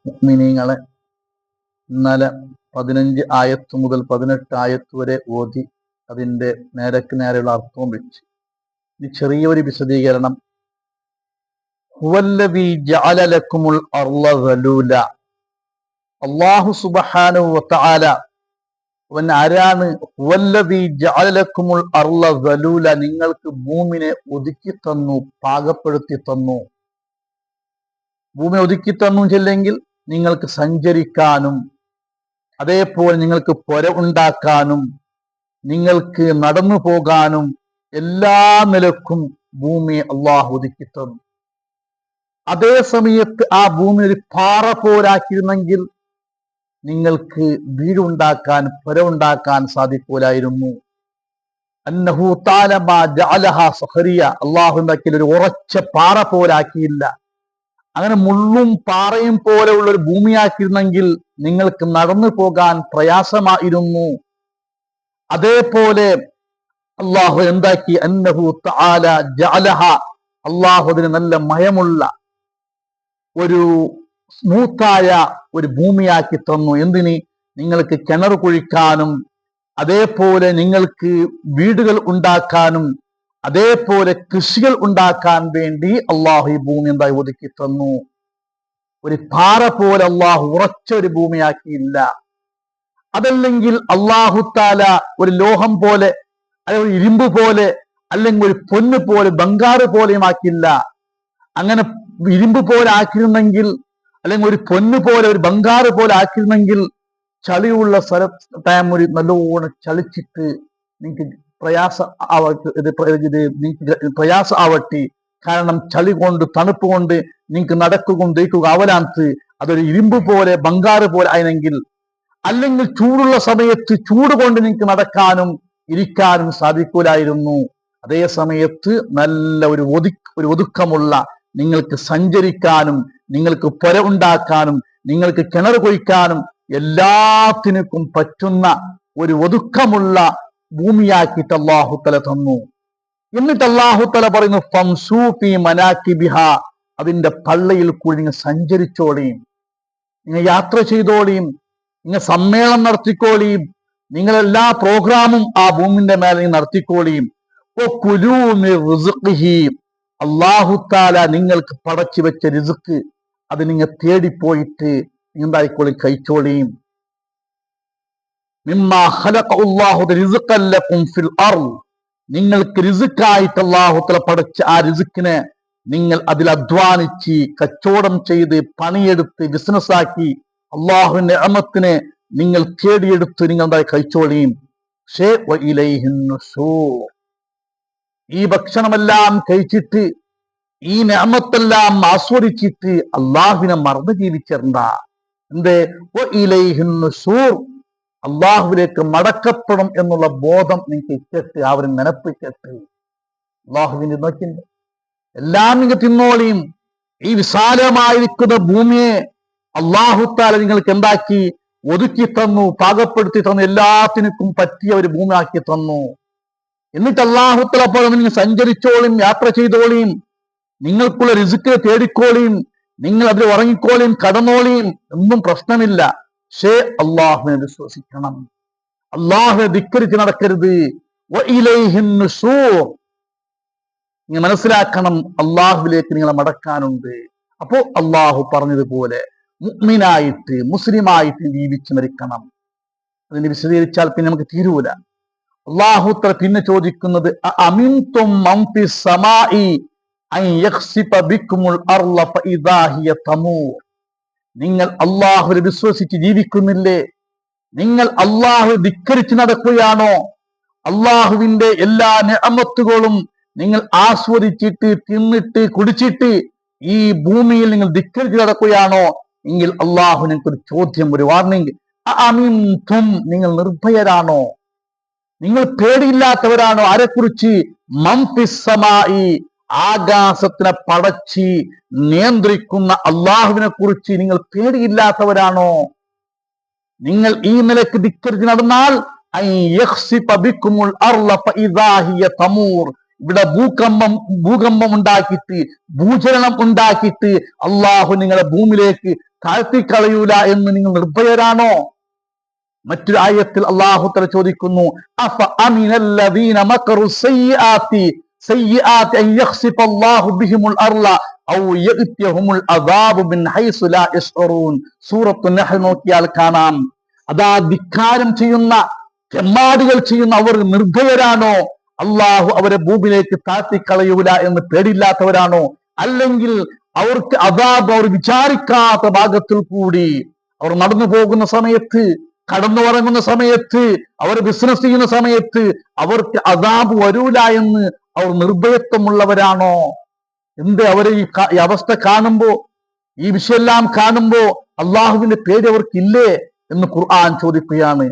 മുഅ്മിനീങ്ങളെ, ഇന്നലെ 15 ആയത്ത് മുതൽ 18 ആയത്ത് വരെ ഓതി അതിൻ്റെ നേരക്ക് നേരെയുള്ള അർത്ഥവും വെച്ച് ഇനി ചെറിയൊരു വിശദീകരണം. ഹുവല്ലദീ ജഅല ലക്കുമുൽ അർള ദലൂല. അല്ലാഹു സുബ്ഹാനഹു വ തആല അവൻ ആരാണ്? ഹുവല്ലദീ ജഅല ലക്കുമുൽ അർള ദലൂല, നിങ്ങൾക്ക് ഭൂമിനെ ഒതുക്കി തന്നു, പാകപ്പെടുത്തി തന്നു. ഭൂമി ഒതുക്കി തന്നു ചെല്ലെങ്കിൽ നിങ്ങൾക്ക് സഞ്ചരിക്കാനും അതേപോലെ നിങ്ങൾക്ക് പുര ഉണ്ടാക്കാനും നിങ്ങൾക്ക് നടന്നു പോകാനും എല്ലാ നിലക്കും ഭൂമിയെ അള്ളാഹു ഒതുക്കി തന്നു. അതേ സമയത്ത് ആ ഭൂമി ഒരു പാറ പോലാക്കിയിരുന്നെങ്കിൽ നിങ്ങൾക്ക് വീടുണ്ടാക്കാൻ പുര ഉണ്ടാക്കാൻ സാധിക്കൂലായിരുന്നു. അന്നഹു തആല മാ ജഅലഹാ സഖറിയ, അള്ളാഹു ഉണ്ടാക്കിയ ഒരു ഉറച്ച പാറ പോലാക്കിയില്ല. അങ്ങനെ മുള്ളും പാറയും പോലെയുള്ള ഒരു ഭൂമിയാക്കിയിരുന്നെങ്കിൽ നിങ്ങൾക്ക് നടന്നു പോകാൻ പ്രയാസമായിരുന്നു. അതേപോലെ അള്ളാഹു എന്താക്കി? അന്നഹു തആല ജഅലഹ, അള്ളാഹു അതിന് നല്ല മയമുള്ള ഒരു സ്മൂത്തായ ഒരു ഭൂമിയാക്കി തന്നു. എന്തിന്? നിങ്ങൾക്ക് കിണർ കുഴിക്കാനും അതേപോലെ നിങ്ങൾക്ക് വീടുകൾ ഉണ്ടാക്കാനും അതേപോലെ കൃഷികൾ ഉണ്ടാക്കാൻ വേണ്ടി അള്ളാഹു ഈ ഭൂമി എന്തായി ഒതുക്കി തന്നു. ഒരു പാറ പോലെ അള്ളാഹു ഉറച്ച ഒരു ഭൂമിയാക്കിയില്ല. അതല്ലെങ്കിൽ അള്ളാഹു താല ഒരു ലോഹം പോലെ അല്ലെങ്കിൽ ഒരു ഇരുമ്പ് പോലെ അല്ലെങ്കിൽ ഒരു പൊന്ന് പോലെ ബംഗാറ് പോലെയും ആക്കില്ല. അങ്ങനെ ഇരുമ്പ് പോലെ ആക്കിയിരുന്നെങ്കിൽ അല്ലെങ്കിൽ ഒരു പൊന്ന് പോലെ ഒരു ബംഗാറ് പോലെ ആക്കിയിരുന്നെങ്കിൽ ചളിയുള്ള സ്ഥലം ഒരു നല്ലോണം ചളിച്ചിട്ട് നിങ്ങൾക്ക് പ്രയാസ ആവട്ടെ. കാരണം ചളി കൊണ്ട് തണുപ്പ് കൊണ്ട് നിങ്ങൾക്ക് നടക്കുകയും ദഹിക്കുക ആവലാന്ത് അതൊരു ഇരുമ്പ് പോലെ ബംഗാറ് പോലെ ആയെങ്കിൽ, അല്ലെങ്കിൽ ചൂടുള്ള സമയത്ത് ചൂട് കൊണ്ട് നിങ്ങൾക്ക് നടക്കാനും ഇരിക്കാനും സാധിക്കൂലായിരുന്നു. അതേ സമയത്ത് നല്ല ഒരു ഒതുക്കമുള്ള നിങ്ങൾക്ക് സഞ്ചരിക്കാനും നിങ്ങൾക്ക് പുര ഉണ്ടാക്കാനും നിങ്ങൾക്ക് കിണർ കൊയ്ക്കാനും എല്ലാത്തിനും പറ്റുന്ന ഒരു ഒതുക്കമുള്ള ഭൂമിയാക്കിയിട്ട് അല്ലാഹു തആല തന്നു. എന്നിട്ട് അല്ലാഹു തആല പറയുന്നു, ഫംസൂ ഫീ മനാകിബിഹാ, അതിന്റെ പള്ളയിൽ കൂടി നിങ്ങൾ സഞ്ചരിച്ചോളിയും, നിങ്ങൾ യാത്ര ചെയ്തോളിയും, നിങ്ങൾ സമ്മേളനം നടത്തിക്കോളിയും, നിങ്ങളെല്ലാ പ്രോഗ്രാമും ആ ഭൂമിന്റെ മേലെ നിങ്ങൾ നടത്തിക്കോളിയും. വകുലൂ മിർ റിസ്ഖിഹി, അല്ലാഹു തആല നിങ്ങൾക്ക് പടച്ചു വെച്ച റിസ്ക് അത് നിങ്ങൾ തേടിപ്പോയിട്ട് എന്തായിക്കോളി കഴിച്ചോളിയും. മിമ്മാ ഖലഖല്ലാഹു റിസ്ഖൻ ലക്കും ഫിൽ അർള്, നിങ്ങൾക്ക് റിസ്ക്കായിട്ട് അല്ലാഹു തആല പടച്ച ആ റിസ്കിനെ നിങ്ങൾ അതിൽ അധ്വാനിച്ച് കച്ചവടം ചെയ്ത് പണിയെടുത്ത് ബിസിനസ്സാക്കി അള്ളാഹുവിന്റെ നിഅമത്തിനെ നിങ്ങൾ തേടിയെടുത്ത് നിങ്ങൾ എന്തായി കഴിച്ചോളിയും. പക്ഷേ വഇലൈഹിൻ നുശൂർ, ഈ ഭക്ഷണമെല്ലാം കഴിച്ചിട്ട് ഈ നിഅമത്തെല്ലാം ആസ്വദിച്ചിട്ട് അള്ളാഹുവിനെ മറന്നു ജീവിച്ചിരണ്ട. എന്തേ? വഇലൈഹിൻ നുശൂർ, അള്ളാഹുവിലേക്ക് മടക്കപ്പെടും എന്നുള്ള ബോധം നിങ്ങൾക്ക് ഇട്ടിട്ട് അവരെ നനപ്പിച്ചിട്ട് അള്ളാഹുവിനെ നോക്കിണ്ട് എല്ലാം നിങ്ങൾ തിന്നോളിയും. ഈ വിശാലമായിരിക്കുന്ന ഭൂമിയെ അള്ളാഹു തആല നിങ്ങൾക്ക് എന്താക്കി? ഒതുക്കി തന്നു, പാകപ്പെടുത്തി തന്നു, എല്ലാത്തിനും പറ്റിയ ഒരു ഭൂമിയാക്കി തന്നു. എന്നിട്ട് അള്ളാഹു തആല പറഞ്ഞു, നിങ്ങൾ സഞ്ചരിച്ചോളിയും, യാത്ര ചെയ്തോളിയും, നിങ്ങൾക്കുള്ള റിസ്ക് തേടിക്കോളിയും, നിങ്ങൾ അതിൽ ഉറങ്ങിക്കോളിയും, കടന്നോളിയും, ഒന്നും പ്രശ്നമില്ല. പക്ഷേ അള്ളാഹുവിനെ വിശ്വസിക്കണം, അള്ളാഹുവിനെ ധിക്കരിച്ച് നടക്കരുത്. വഇലൈഹിൻ നുശൂർ, നിങ്ങൾ മനസ്സിലാക്കണം, അള്ളാഹുവിലേക്ക് നിങ്ങളെ മടക്കാനുണ്ട്. അപ്പോ അള്ളാഹു പറഞ്ഞതുപോലെ മുഅ്മിനായിട്ട് മുസ്ലിമായിട്ട് ജീവിച്ചു മരിക്കണം. അതിനെ വിശദീകരിച്ചാൽ പിന്നെ നമുക്ക് തീരൂല. അള്ളാഹു തആല പിന്നെ ചോദിക്കുന്നത്, അഅമിൻതും മൻ ഫിസ് സമാഇ അൻ യഖ്സിഫ ബിക്കുമുൽ അർള ഫഇദാ ഹിയ തമൂർ, നിങ്ങൾ അള്ളാഹുവിനെ വിശ്വസിച്ച് ജീവിക്കുന്നില്ലേ? നിങ്ങൾ അള്ളാഹു ധിക്കരിച്ച് നടക്കുകയാണോ? അള്ളാഹുവിന്റെ എല്ലാ നിഅമത്തുകളും നിങ്ങൾ ആസ്വദിച്ചിട്ട് തിന്നിട്ട് കുടിച്ചിട്ട് ഈ ഭൂമിയിൽ നിങ്ങൾ ധിക്കരിച്ച് നടക്കുകയാണോ? എങ്കിൽ അള്ളാഹു നിങ്ങൾക്കൊരു ചോദ്യം, ഒരു വാർണിംഗ്. അഅമിൻതും, നിങ്ങൾ നിർഭയരാണോ? നിങ്ങൾ പേടിയില്ലാത്തവരാണോ? ആരെക്കുറിച്ച്? മൻ ഫിസ് സമാഇ, ആകാശത്തിനെ പടച്ച് നിയന്ത്രിക്കുന്ന അള്ളാഹുവിനെ കുറിച്ച് നിങ്ങൾ പേടിയില്ലാത്തവരാണോ? നിങ്ങൾ ഈ നിലക്ക് ധിക്കരിച്ച് നടന്നാൽ അൻ യഖ്സിഫ ബിക്കുമുൽ അർള ഫഇദാ ഹിയ തമൂർ, ഇവിടെ ഭൂകമ്പം ഉണ്ടാക്കിയിട്ട്, ഭൂചലനം ഉണ്ടാക്കിയിട്ട് അള്ളാഹു നിങ്ങളെ ഭൂമിയിലേക്ക് താഴ്ത്തിക്കളയൂല എന്ന് നിങ്ങൾ നിർഭയരാണോ? മറ്റൊരു ആയത്തിൽ അള്ളാഹു തആല ചോദിക്കുന്നു, അഫ അമിനല്ലദീന മകറു സയ്യിആതി അൻ യഖ്സിഫ അല്ലാഹു ബിഹിമുൽ അർള ഔ യഅതിയഹുമുൽ അദാബു മിൻ ഹൈസു ലാ യശ്ഉറൂൻ. സൂറത്തുൻ നഹ്ൽ നോക്കിയാൽ കാണാം. അതാ ധിക്കാരം ചെയ്യുന്ന, ചെമ്മാടികൾ ചെയ്യുന്ന അവർ നിർഭയരാണോ? അള്ളാഹു അവരെ ഭൂമിയിലേക്ക് താഴ്ത്തിക്കളയൂല എന്ന് പേടിയില്ലാത്തവരാണോ? അല്ലെങ്കിൽ അവർക്ക് അദാബ് അവർ വിചാരിക്കാത്ത ഭാഗത്തിൽ കൂടി അവർ നടന്നു പോകുന്ന സമയത്ത്, കടന്നുറങ്ങുന്ന സമയത്ത്, അവർ ബിസിനസ് ചെയ്യുന്ന സമയത്ത് അവർക്ക് അദാബ് വരൂല എന്ന് അവർ നിർഭയത്വമുള്ളവരാണോ? എന്ത് അവരെ ഈ അവസ്ഥ കാണുമ്പോ, ഈ വിഷയെല്ലാം കാണുമ്പോ അള്ളാഹുവിന്റെ പേര് അവർക്കില്ലേ എന്ന് ഖുർആൻ ചോദിക്കുകയാണ്.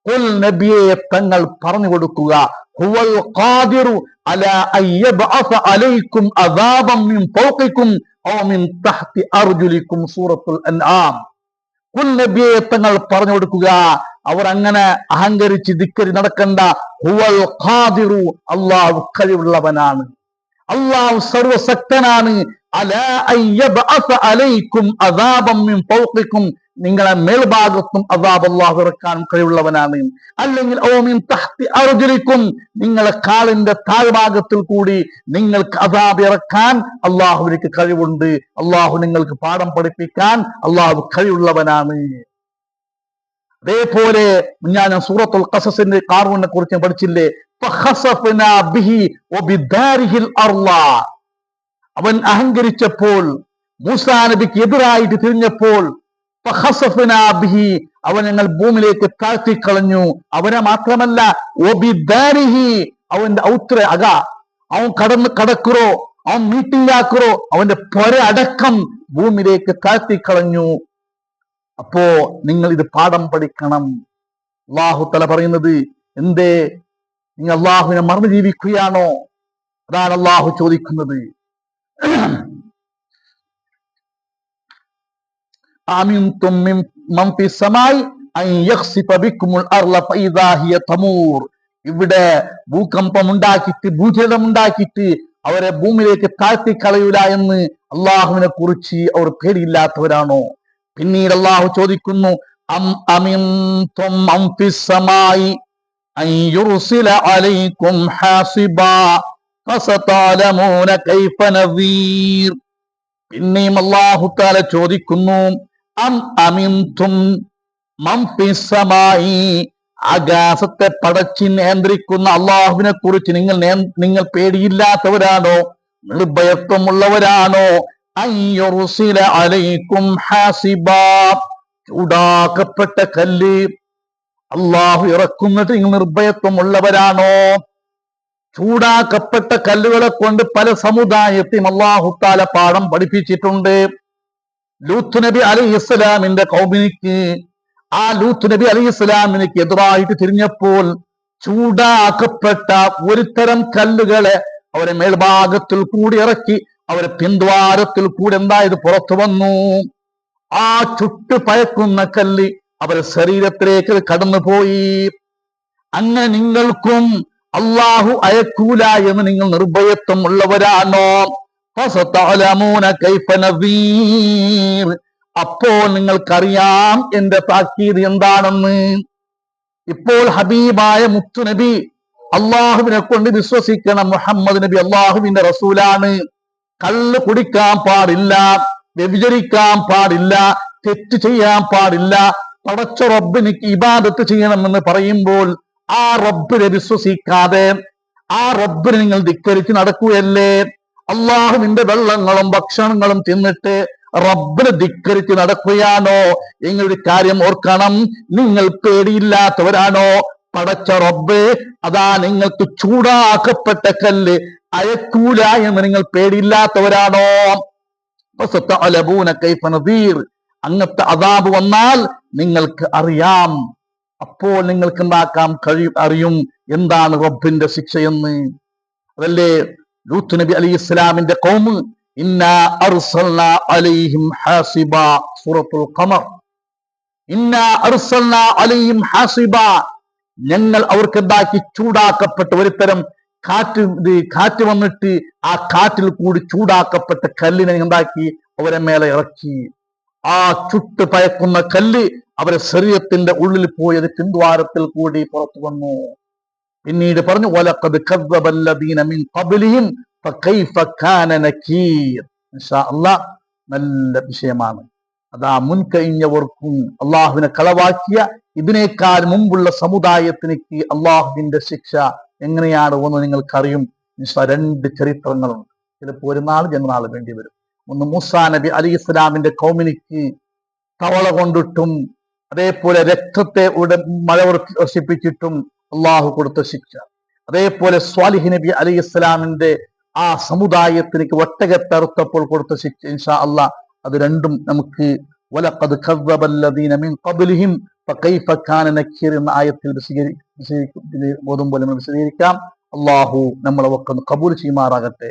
ഖുൽ നബിയെ തങ്ങൾ പറഞ്ഞു കൊടുക്കുക, ഹുവൽ ഖാദിറു അലാ അയ്യബ്അസ അലൈക്കും അദാബൻ മിൻ ഫൗഖിക്കും ഔ മിൻ തഹ്തി അർജുലിക്കും. സൂറത്തുൽ അൻആം. ഖുൽ നബിയെ തങ്ങൾ പറഞ്ഞു കൊടുക്കുക, അവർ അങ്ങനെ അഹങ്കരിച്ച് ധിക്കരി നടക്കണ്ട. ഹുവൽ ഖാദിറു, അല്ലാഹു കഴിവുള്ളവനാണ്, അല്ലാഹു സർവശക്തനാണ്. അലാ അയ്യബ്അസ അലൈക്കും അദാബൻ മിൻ ഫൗഖിക്കും, നിങ്ങളെ മേൽഭാഗത്തും അദാബ് അല്ലാഹു ഇറക്കാൻ കഴിവുള്ളവനാണ്. അല്ലെങ്കിൽ ഔ മിൻ തഹ്തി അർജുലിക്കും, നിങ്ങളെ കാലിന്റെ താഴ്ഭാഗത്തിൽ കൂടി നിങ്ങൾക്ക് അദാബ് ഇറക്കാൻ അല്ലാഹുവിലേക്ക് കഴിവുണ്ട്. അല്ലാഹു നിങ്ങൾക്ക് പാഠം പഠിപ്പിക്കാൻ അല്ലാഹു കഴിവുള്ളവനാണ്. അതേപോലെ ഞാൻ സൂറത്തുൽ ഖസസിന്റെ ഖാറൂനെ കുറിച്ച് പഠിച്ചില്ലേ? ഫഖസഫ്നാ ബിഹി വബിദാരിഹിൽ അർള. അവൻ അഹങ്കരിച്ചപ്പോൾ, മൂസാ നബിക്ക് എതിരായിട്ട് തിരിഞ്ഞപ്പോൾ, ഫഖസഫ്നാ ബിഹി, അവൻ ഞങ്ങൾ ഭൂമിയിലേക്ക് താഴ്ത്തിക്കളഞ്ഞു. അവനെ മാത്രമല്ല, വബിദാരിഹി, അവന്റെ ഔത്ര അക, അവൻ കടക്കുറോ, അവൻ മീറ്റിംഗാക്കുറോ, അവന്റെ പൊര അടക്കം ഭൂമിയിലേക്ക് താഴ്ത്തിക്കളഞ്ഞു. അപ്പോ നിങ്ങൾ ഇത് പാഠം പഠിക്കണം. അല്ലാഹു തആല പറയുന്നത്, എന്തേ നിങ്ങൾ അള്ളാഹുവിനെ മറന്നു ജീവിക്കുകയാണോ? അതാണ് അള്ളാഹു ചോദിക്കുന്നത്. ആമിൻതും മൻ ഫിസ് സമായി അൻ യഖ്സിഫ ബിക്കുമുൽ അർള ഫഇദാ ഹിയ തമൂർ. ഇവിടെ ഭൂകമ്പം ഉണ്ടാക്കിയിട്ട്, ഭൂചലനം ഉണ്ടാക്കിയിട്ട് അവരെ ഭൂമിയിലേക്ക് താഴ്ത്തിക്കളയൂല എന്ന് അള്ളാഹുവിനെ കുറിച്ച് അവർ പേടിയില്ലാത്തവരാണോ? പിന്നീട് അള്ളാഹു ചോദിക്കുന്നു, അം അമിൻതും മൻ ഫിസ് സമായി അൻ യുർസില അലൈക്കും ഹാസിബാ ഫസതഅലമൂന കൈഫ നദീർ. പിന്നെയും അല്ലാഹു തആല ചോദിക്കുന്നു, അം അമിൻതും മൻ ഫിസ് സമായി, ആകാശത്തെ പടച്ച് നിയന്ത്രിക്കുന്ന അള്ളാഹുവിനെ കുറിച്ച് നിങ്ങൾ പേടിയില്ലാത്തവരാണോ? നിർഭയത്വമുള്ളവരാണോ? അൻ യുർസില അലൈക്കും ഹാസിബാ, ചൂടാക്കപ്പെട്ട കല്ല് അള്ളാഹു ഇറക്കുന്നത് നിങ്ങൾ നിർഭയത്വമുള്ളവരാണോ? ചൂടാക്കപ്പെട്ട കല്ലുകളെ കൊണ്ട് പല സമുദായത്തെയും അല്ലാഹു തആല പാഠം പഠിപ്പിച്ചിട്ടുണ്ട്. ലൂത്ത് നബി അലൈഹിസ്സലാമിന്റെ ഖൗമിനിക്ക്, ആ ലൂത്ത് നബി അലൈഹിസ്സലാമിനിക്ക് എതിരായിട്ട് തിരിഞ്ഞപ്പോൾ ചൂടാക്കപ്പെട്ട ഒരു തരം കല്ലുകളെ അവരെ മേൽഭാഗത്തിൽ കൂടി ഇറക്കി അവരെ പിന്ദ്വാരത്തിൽ കൂടി എന്തായത് പുറത്തു വന്നു. ആ ചുട്ടു പയക്കുന്ന കല്ല് അവരെ ശരീരത്തിലേക്ക് കടന്നുപോയി. അങ്ങനെ നിങ്ങൾക്കും അള്ളാഹു അയക്കൂല എന്ന് നിങ്ങൾ നിർഭയത്വം ഉള്ളവരാണോ? ഫസതഅലമൂന കൈഫ നദീർ, അപ്പോൾ നിങ്ങൾക്കറിയാം എന്റെ താക്കീത് എന്താണെന്ന്. ഇപ്പോൾ ഹബീബായ മുത്തുനബി, അള്ളാഹുവിനെ കൊണ്ട് വിശ്വസിക്കണം. മുഹമ്മദ് നബി അള്ളാഹുവിന്റെ റസൂലാണ്. കള്ള് കുടിക്കാൻ പാടില്ല, വ്യഭിചരിക്കാൻ പാടില്ല, തെറ്റ് ചെയ്യാൻ പാടില്ല. പടച്ച റബ്ബിനിക്ക് ഇബാദത്ത് ചെയ്യണമെന്ന് പറയുമ്പോൾ ആ റബ്ബിനെ വിശ്വസിക്കാതെ ആ റബ്ബിനെ നിങ്ങൾ ധിക്കരിച്ച് നടക്കുകയല്ലേ? അള്ളാഹുവിന്റെ വെള്ളങ്ങളും ഭക്ഷണങ്ങളും തിന്നിട്ട് റബ്ബിനെ ധിക്കരിച്ച് നടക്കുകയാണോ? എങ്ങനൊരു കാര്യം ഓർക്കണം, നിങ്ങൾ പേടിയില്ലാത്തവരാണോ? പടച്ച റബ്ബ് അതാ നിങ്ങൾക്ക് ചൂടാക്കപ്പെട്ട കല്ല് അയക്കൂല എന്ന് നിങ്ങൾ പേടിയില്ലാത്തവരാണോ? ഫസതഅലമൂന കൈഫ നദീർ, അങ്ങനത്തെ അദാബ് വന്നാൽ നിങ്ങൾക്ക് അറിയാം. അപ്പോൾ നിങ്ങൾക്ക് എന്താക്കാൻ അറിയും എന്താണ് റബ്ബിന്റെ ശിക്ഷയെന്ന്. അതല്ലേ ലൂത്ത് നബി അലൈഹിസ്സലാമിന്റെ ഖൗം, ഇന്നാ അർസൽനാ അലൈഹിം ഹാസിബാ, സൂറത്തുൽ ഖമർ. ഇന്നാ അർസൽനാ അലൈഹിം ഹാസിബാ, ഞങ്ങൾ അവർക്ക് എന്താക്കി ചൂടാക്കപ്പെട്ട ഒരു തരം കാറ്റ് വന്നിട്ട് ആ കാറ്റിൽ കൂടി ചൂടാക്കപ്പെട്ട കല്ലിനെ ഉണ്ടാക്കി അവരെ മേലെ ഇറക്കി. ആ ചുട്ട് പയക്കുന്ന കല്ല് അവരെ ശരീരത്തിന്റെ ഉള്ളിൽ പോയി അത് പിന്ദ്വാരത്തിൽ കൂടി പുറത്തു വന്നു. പിന്നീട് പറഞ്ഞു വലഖദ് കദ്ദബല്ലദീന മിൻ ഖബ്ലിഹിം ഫകൈഫ കാന നകീർ. ഇൻഷാ അല്ലാഹ് നല്ല വിഷയമാണ്. അതാ മുൻകഴിഞ്ഞവർക്കും അള്ളാഹുവിനെ കളവാക്കിയ ഇതിനേക്കാൾ മുമ്പുള്ള സമുദായത്തിലേക്ക് അള്ളാഹുവിന്റെ ശിക്ഷ എങ്ങനെയാണ് എന്ന് നിങ്ങൾക്കറിയും. രണ്ട് ചരിത്രങ്ങളുണ്ട്. ചിലപ്പോൾ ഒരു നാൾ ജനനാൾ വേണ്ടി വരും. ഒന്ന് മൂസാ നബി അലൈഹി ഇസ്ലാമിന്റെ കൗമിനിക്ക് തവള കൊണ്ടിട്ടും അതേപോലെ രക്തത്തെ മഴ വർഷിപ്പിച്ചിട്ടും അള്ളാഹു കൊടുത്ത ശിക്ഷ. അതേപോലെ സ്വാലിഹ് നബി അലൈഹി ഇസ്ലാമിന്റെ ആ സമുദായത്തിലേക്ക് ഒട്ടകത്തറുത്തപ്പോൾ കൊടുത്ത ശിക്ഷ. ഇൻഷാ അള്ളാഹ് അത് രണ്ടും നമുക്ക് വലഖദ് കദ്ദബല്ലദീന മിൻ ഖബ്ലിഹിം ഫകൈഫ കാന നകീർ എന്ന ആയത്തിൽ ബോധം പോലെ വിശദീകരിക്കാം. അള്ളാഹു നമ്മളെ ഒക്കെ കബൂൽ ചെയ്യുമാറാകട്ടെ.